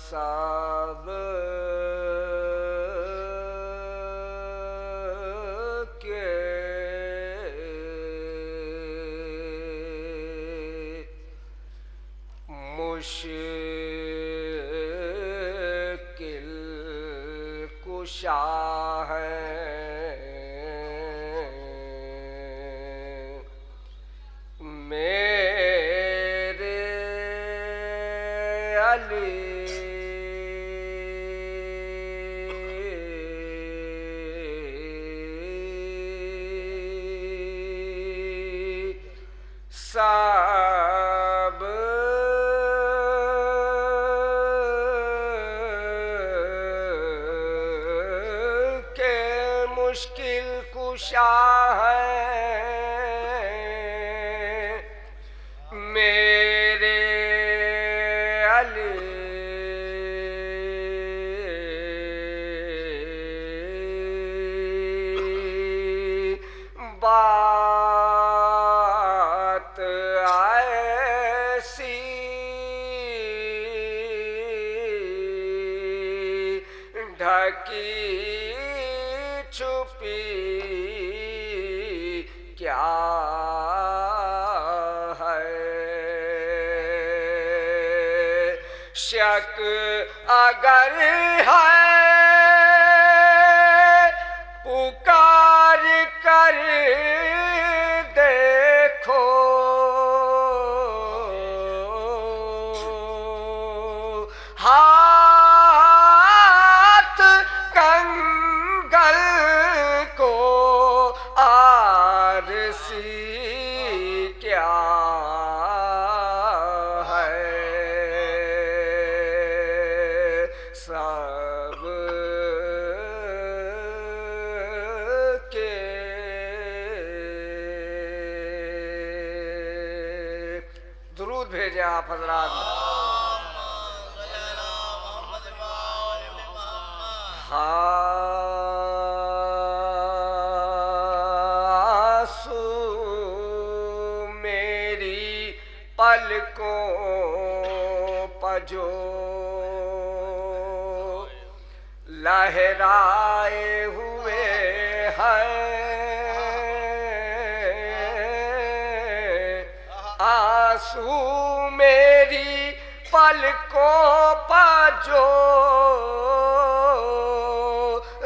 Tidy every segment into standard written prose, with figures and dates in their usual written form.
صاحب کے مشکل کشا ہے میرے علی صاحب کے مشکل کشا ہے میرے علی بات ایسی ڈھکی چھپی کیا شک اگر ہے پکار کر دیکھو ہاتھ کنگل کو آرسی کیا سب کے درود بھیجیں آپ حضرات آنسو میری پلکوں پجو لہرائے ہوئے ہیں آنسو میری پلکوں پر جو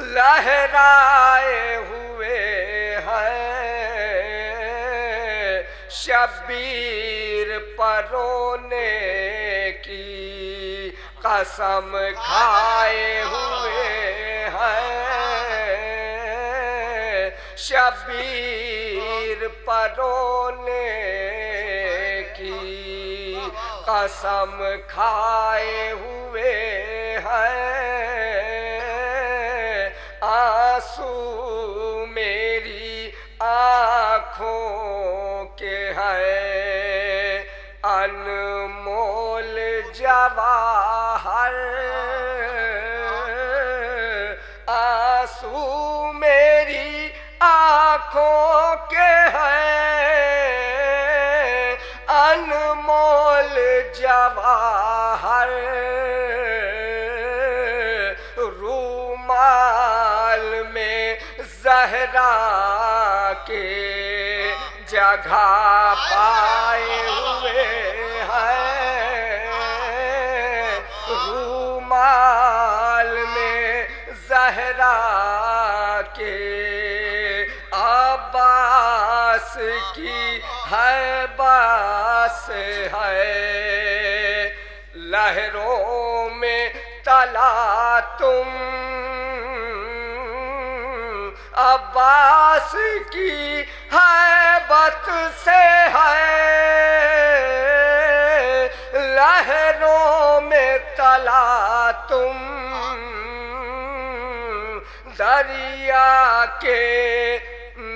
لہرائے ہوئے ہیں شبیر پر رونے کی قسم کھائے ہوئے ہیں شبیر پر رونے کی قسم کھائے ہوئے ہیں آنسو میری آنکھوں کے ہیں انمول جواہر آنسو میری آنکھوں کے ہیں انمول جواہر رومال میں زہرا کے جگہ پائے ہوئے ہیں رومال میں زہرا کے عباس کی ہے باس ہے لہروں میں تلا تم عباس کی ہیبت سے ہے لہروں میں تلا تم دریا کے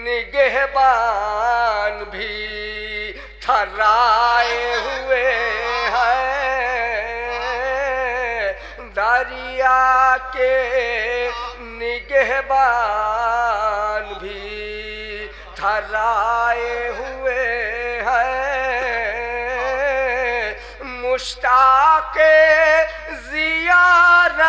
نگہبان بھی تھرائے ہوئے ہیں دریا کے نگہبان بھی تھرائے ہوئے ہیں مشتاق ضیا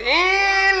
3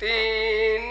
3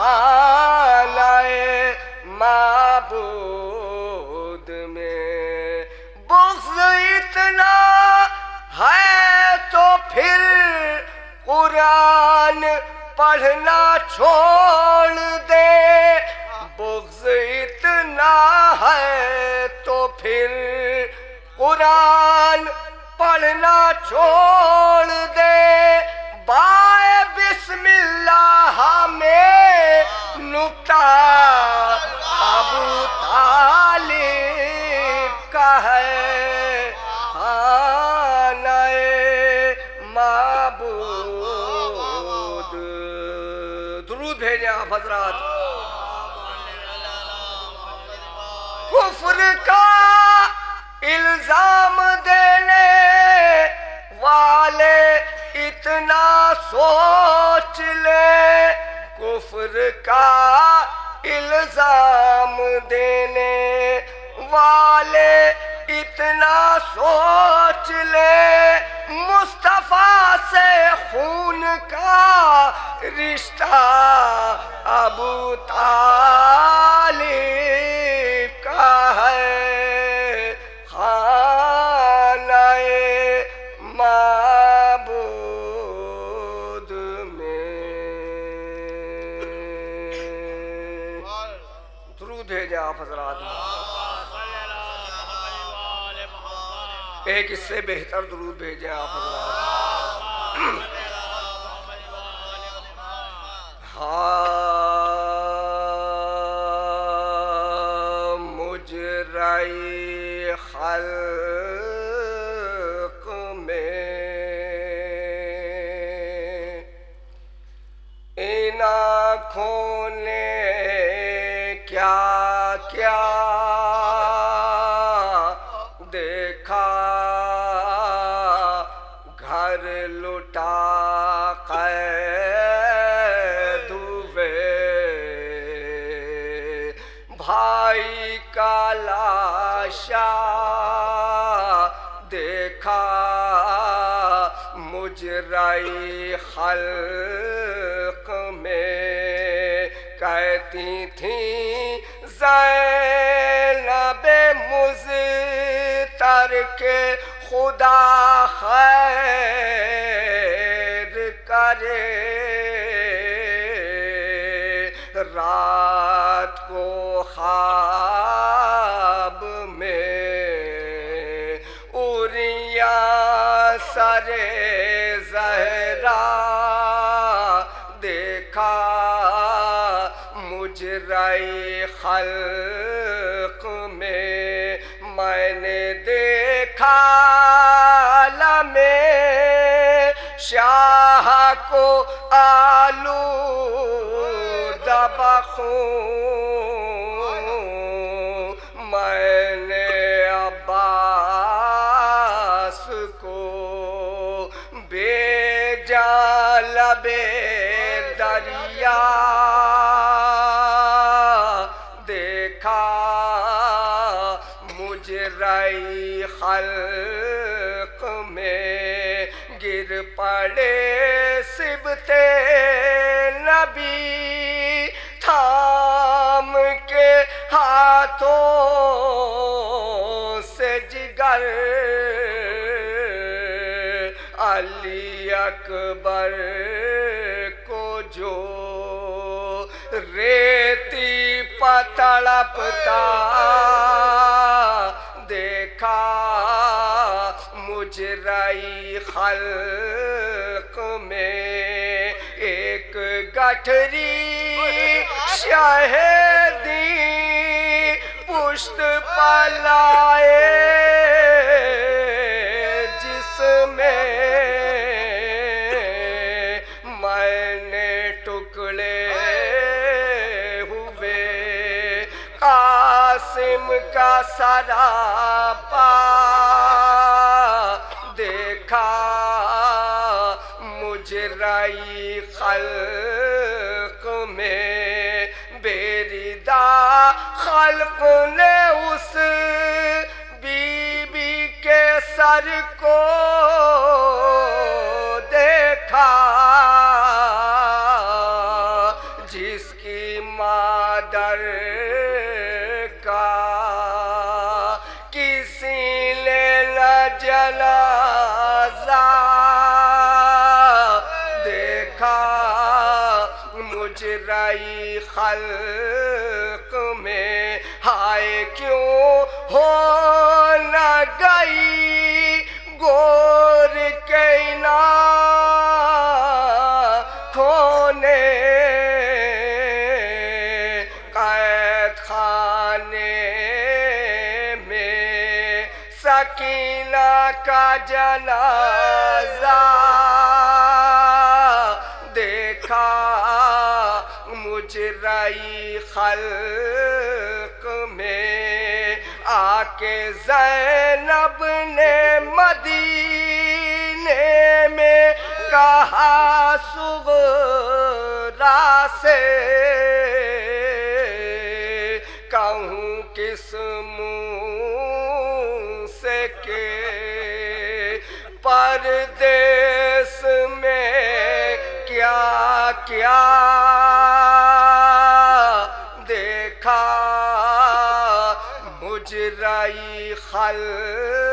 خانۂ معبود میں بغض اتنا ہے تو پھر قرآن پڑھنا چھوڑ دے بغض اتنا ہے تو پھر قرآن پڑھنا چھوڑ دے بائے بسم اللہ میں نکتہ ابو طالب کا ہے خانۂ معبود درود بھیجیں آپ حضرات کفر کا الزام دینے والے اتنا سوچ لے کفر کا الزام دینے والے اتنا سوچ لے مصطفیٰ سے خون کا رشتہ ابو طالب کا ہے خانۂ معبود میں درود بھیجیں آپ حضرات ایک اس سے بہتر درود بھیجیں آپ حضرات مجرئی خلق میں ان آنکھوں نے کیا کیا دیکھا گھر لٹا قید ہوئے بھائی کا لاشا دیکھا مجرئی خلق میں کہتی تھیں زینب مضطر کے خدا خیر کرے رات کو خواب میں عریاں سر زہرا دیکھا مجرئی خلق میں میں نے دیکھا لمحے شاہ کو آلودہ بخون میں نے عباس کو بھیجا لبے دریا دیکھا مجرئی خلق میں گر پڑے صبتے نبی تھام کے ہاتھوں سے جگر علی اکبر کو جو ریتی پتڑپتا دیکھا مجرئی خلق میں ایک گٹھری شہدی پشت پلائے جس میں میں نے ٹکڑے ہوئے قاسم کا سراپا دیکھا مجرئی خلق میں بیریدہ خلق نے اس بی بی کے سر کو دیکھا جس کی مجرئی خلق میں ہائے کیوں ہو نہ گئی گور کے آنکھوں نے قید خانے میں سکینہ کا جنازہ دیکھا مجرئی خلق میں آ کے زینب نے مدینے میں کہا صغرا سے کہوں کس منہ سے کہ پردیس میں کیا کیا دیکھا مجرئی خلق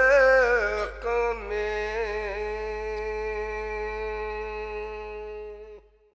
میں